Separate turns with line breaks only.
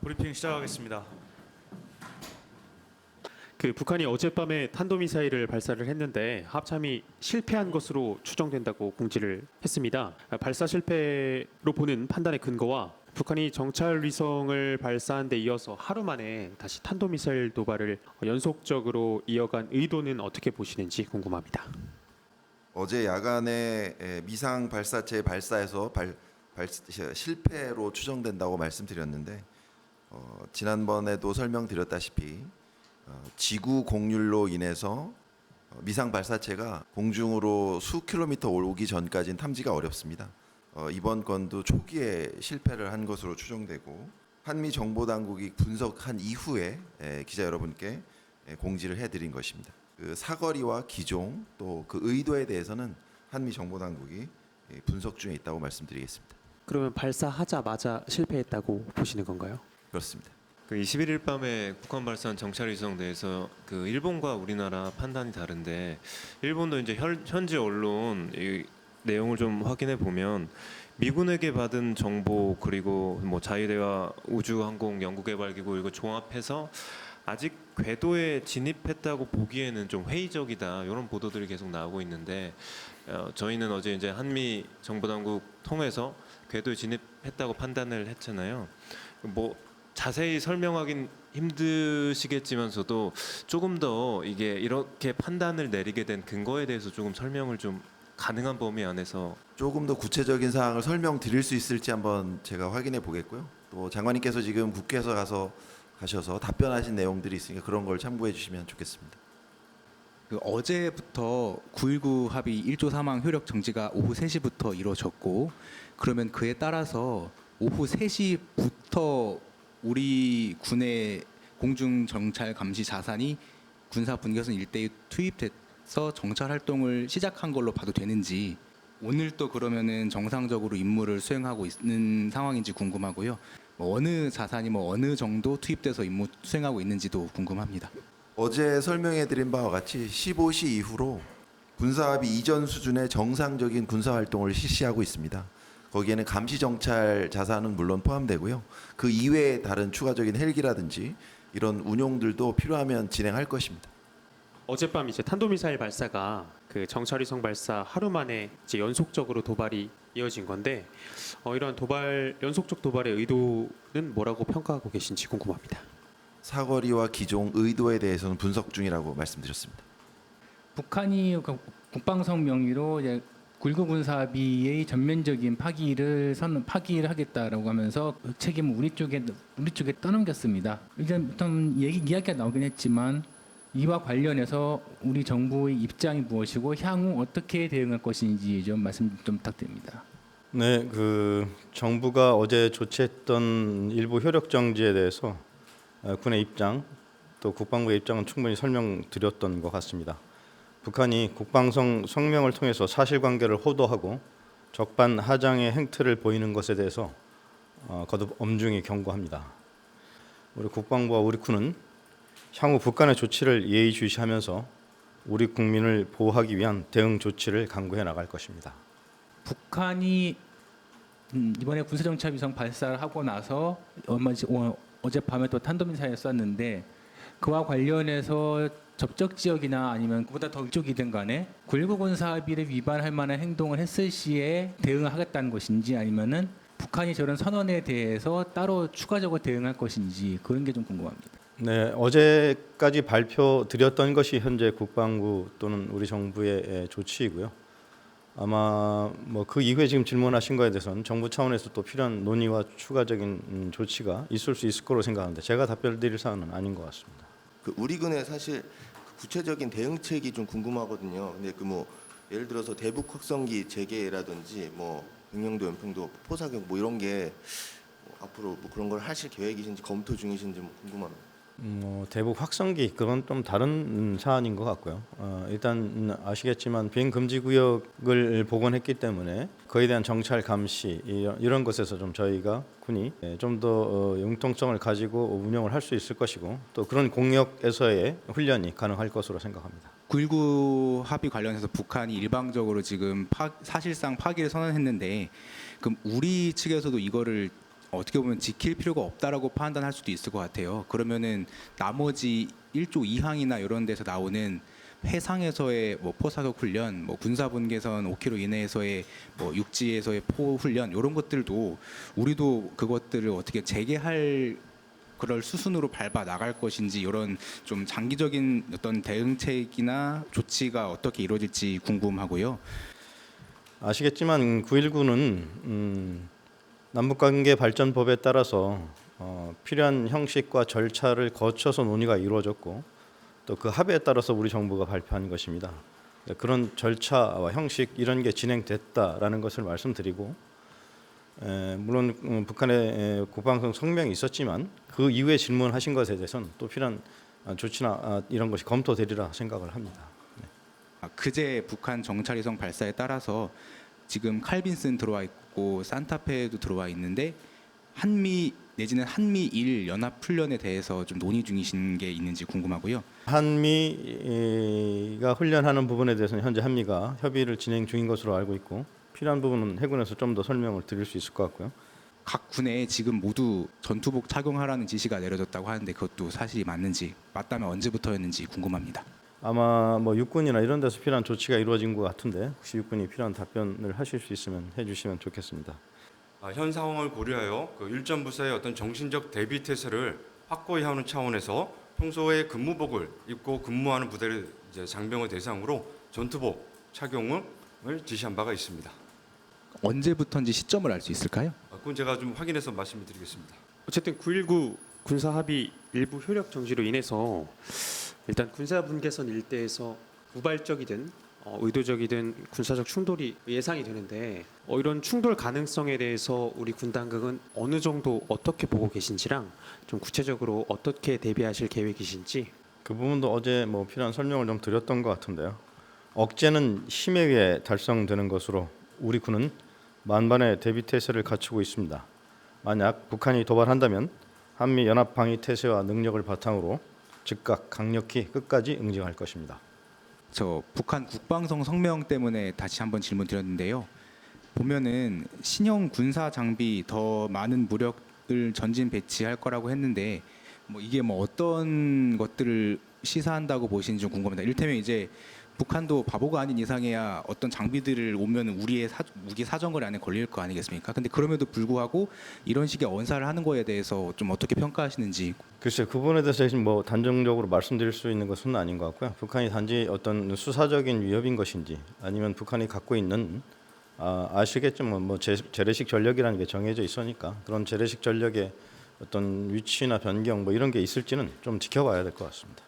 브리핑 시작하겠습니다.
북한이 어젯밤에 탄도미사일을 발사를 했는데 합참이 실패한 것으로 추정된다고 공지를 했습니다. 발사 실패로 보는 판단의 근거와 북한이 정찰 위성을 발사한 데 이어서 하루 만에 다시 탄도미사일 도발을 연속적으로 이어간 의도는 어떻게 보시는지 궁금합니다.
어제 야간에 미상 발사체 발사에서 실패로 추정된다고 말씀드렸는데 지난번에도 설명드렸다시피 지구 공률로 인해서 미상 발사체가 공중으로 수 킬로미터 오기 전까지는 탐지가 어렵습니다. 이번 건도 초기에 실패를 한 것으로 추정되고 한미 정보 당국이 분석한 이후에 기자 여러분께 공지를 해드린 것입니다. 그 사거리와 기종 또 그 의도에 대해서는 한미 정보 당국이 분석 중에 있다고 말씀드리겠습니다.
그러면 발사하자마자 실패했다고 보시는 건가요?
그렇습니다.
21일 밤에 북한 발사한 정찰 위성 내에서 일본과 우리나라 판단이 다른데 일본도 이제 현지 언론 이 내용을 좀 확인해 보면 미군에게 받은 정보 그리고 뭐 자유대와 우주항공연구개발기구 이거 종합해서 아직 궤도에 진입했다고 보기에는 좀 회의적이다 이런 보도들이 계속 나오고 있는데 저희는 어제 이제 한미 정보당국 통해서 궤도에 진입했다고 판단을 했잖아요. 뭐 자세히 설명하긴 힘드시겠지만서도 조금 더 이게 이렇게 판단을 내리게 된 근거에 대해서 조금 설명을 좀 가능한 범위 안에서
조금 더 구체적인 사항을 설명드릴 수 있을지 한번 제가 확인해 보겠고요. 또 장관님께서 지금 국회에서 가셔서 답변하신 내용들이 있으니까 그런 걸 참고해 주시면 좋겠습니다.
어제부터 9.19 합의 1조 3항 효력 정지가 오후 3시부터 이루어졌고 그러면 그에 따라서 오후 3시부터 우리 군의 공중 정찰 감시 자산이 군사 분계선 일대에 투입돼서 정찰 활동을 시작한 걸로 봐도 되는지 오늘 또 그러면은 정상적으로 임무를 수행하고 있는 상황인지 궁금하고요. 어느 자산이 어느 정도 투입돼서 임무 수행하고 있는지도 궁금합니다.
어제 설명해드린 바와 같이 15시 이후로 군사합의 이전 수준의 정상적인 군사활동을 실시하고 있습니다. 거기에는 감시 정찰 자산은 물론 포함되고요. 그 이외에 다른 추가적인 헬기라든지 이런 운용들도 필요하면 진행할 것입니다.
어젯밤 이제 탄도미사일 발사가 정찰위성 발사 하루 만에 이제 연속적으로 도발이 이어진 건데 이런 연속적 도발의 의도는 뭐라고 평가하고 계신지 궁금합니다.
사거리와 기종, 의도에 대해서는 분석 중이라고 말씀드렸습니다.
북한이 국방성 명의로 이제 9.19 군사합의의 전면적인 파기를 하겠다라고 하면서 책임을 우리 쪽에 떠넘겼습니다. 일단 이야기가 나오긴 했지만 이와 관련해서 우리 정부의 입장이 무엇이고 향후 어떻게 대응할 것인지 좀 말씀 좀 부탁드립니다.
네, 정부가 어제 조치했던 일부 효력 정지에 대해서 군의 입장 또 국방부의 입장은 충분히 설명드렸던 것 같습니다. 북한이 국방성 성명을 통해서 사실관계를 호도하고 적반하장의 행태를 보이는 것에 대해서 거듭 엄중히 경고합니다. 우리 국방부와 우리 군은 향후 북한의 조치를 예의주시하면서 우리 국민을 보호하기 위한 대응 조치를 강구해 나갈 것입니다.
북한이 이번에 군사정찰 위성 발사를 하고 나서 어젯밤에 또 탄도미사일을 쐈는데 그와 관련해서 접촉 지역이나 아니면 그보다 더 이쪽이든 간에 9.19 군사합의를 위반할 만한 행동을 했을 시에 대응을 하겠다는 것인지 아니면은 북한이 저런 선언에 대해서 따로 추가적으로 대응할 것인지 그런 게 좀 궁금합니다.
네, 어제까지 발표드렸던 것이 현재 국방부 또는 우리 정부의 조치이고요. 아마 그 이후에 지금 질문하신 거에 대해서는 정부 차원에서 또 필요한 논의와 추가적인 조치가 있을 수 있을 거로 생각하는데 제가 답변드릴 사안은 아닌 것 같습니다.
우리 군의 사실 구체적인 대응책이 좀 궁금하거든요. 근데 예를 들어서 대북 확성기 재개라든지 백령도, 연평도, 포사격 이런 게 앞으로 그런 걸 하실 계획이신지 검토 중이신지 궁금합니다.
대북 확성기 그건 좀 다른 사안인 것 같고요. 일단 아시겠지만 비행 금지 구역을 복원했기 때문에 그에 대한 정찰 감시 이런 것에서 좀 저희가 군이 좀 더 융통성을 가지고 운영을 할 수 있을 것이고 또 그런 공역에서의 훈련이 가능할 것으로 생각합니다.
9.19 합의 관련해서 북한이 일방적으로 지금 사실상 파기를 선언했는데 그럼 우리 측에서도 이거를 어떻게 보면 지킬 필요가 없다라고 판단할 수도 있을 것 같아요. 그러면은 나머지 1조 2항이나 이런 데서 나오는 해상에서의 뭐 포사격 훈련, 뭐 군사 분계선 5km 이내에서의 뭐 육지에서의 포 훈련 이런 것들도 우리도 그것들을 어떻게 재개할 그럴 수순으로 밟아 나갈 것인지 이런 좀 장기적인 어떤 대응책이나 조치가 어떻게 이루어질지 궁금하고요.
아시겠지만 9.19는 남북관계 발전법에 따라서 필요한 형식과 절차를 거쳐서 논의가 이루어졌고 또 그 합의에 따라서 우리 정부가 발표한 것입니다. 그런 절차와 형식 이런 게 진행됐다라는 것을 말씀드리고 물론 북한의 국방성 성명이 있었지만 그 이후에 질문하신 것에 대해서는 또 필요한 조치나 이런 것이 검토되리라 생각을 합니다.
그제 북한 정찰위성 발사에 따라서 지금 칼빈슨 들어와 있고 산타페도 들어와 있는데 한미 내지는 한미일 연합 훈련에 대해서 좀 논의 중이신 게 있는지 궁금하고요.
한미가 훈련하는 부분에 대해서는 현재 한미가 협의를 진행 중인 것으로 알고 있고 필요한 부분은 해군에서 좀 더 설명을 드릴 수 있을 것 같고요.
각 군에 지금 모두 전투복 착용하라는 지시가 내려졌다고 하는데 그것도 사실이 맞는지 맞다면 언제부터였는지 궁금합니다.
아마 뭐 육군이나 이런 데서 필요한 조치가 이루어진 것 같은데 혹시 육군이 필요한 답변을 하실 수 있으면 해주시면 좋겠습니다.
현 상황을 고려하여 그 일전 부사의 어떤 정신적 대비 태세를 확고히 하는 차원에서 평소에 근무복을 입고 근무하는 부대를 이제 장병을 대상으로 전투복 착용을 지시한 바가 있습니다.
언제부터인지 시점을 알 수 있을까요?
그건 제가 좀 확인해서 말씀을 드리겠습니다.
어쨌든 9.19 군사 합의 일부 효력 정지로 인해서 일단 군사 분계선 일대에서 우발적이든 의도적이든 군사적 충돌이 예상이 되는데 이런 충돌 가능성에 대해서 우리 군 당국은 어느 정도 어떻게 보고 계신지랑 좀 구체적으로 어떻게 대비하실 계획이신지.
그 부분도 어제 뭐 필요한 설명을 좀 드렸던 것 같은데요. 억제는 힘에 의해 달성되는 것으로 우리 군은 만반의 대비 태세를 갖추고 있습니다. 만약 북한이 도발한다면 한미 연합 방위 태세와 능력을 바탕으로 즉각 강력히 끝까지 응징할 것입니다.
저 북한 국방성 성명 때문에 다시 한번 질문 드렸는데요. 보면은 신형 군사 장비 더 많은 무력을 전진 배치할 거라고 했는데 뭐 이게 뭐 어떤 것들을 시사한다고 보시는지 좀 궁금합니다. 이를테면 이제 북한도 바보가 아닌 이상해야 어떤 장비들을 오면 우리의 무기 사정거리 안에 걸릴 거 아니겠습니까? 근데 그럼에도 불구하고 이런 식의 언사를 하는 거에 대해서 좀 어떻게 평가하시는지.
글쎄요, 그 부분에 대해서 뭐 단정적으로 말씀드릴 수 있는 것은 아닌 것 같고요. 북한이 단지 어떤 수사적인 위협인 것인지 아니면 북한이 갖고 있는 아시겠지만 뭐 재래식 전력이라는 게 정해져 있으니까 그런 재래식 전력의 어떤 위치나 변경 뭐 이런 게 있을지는 좀 지켜봐야 될 것 같습니다.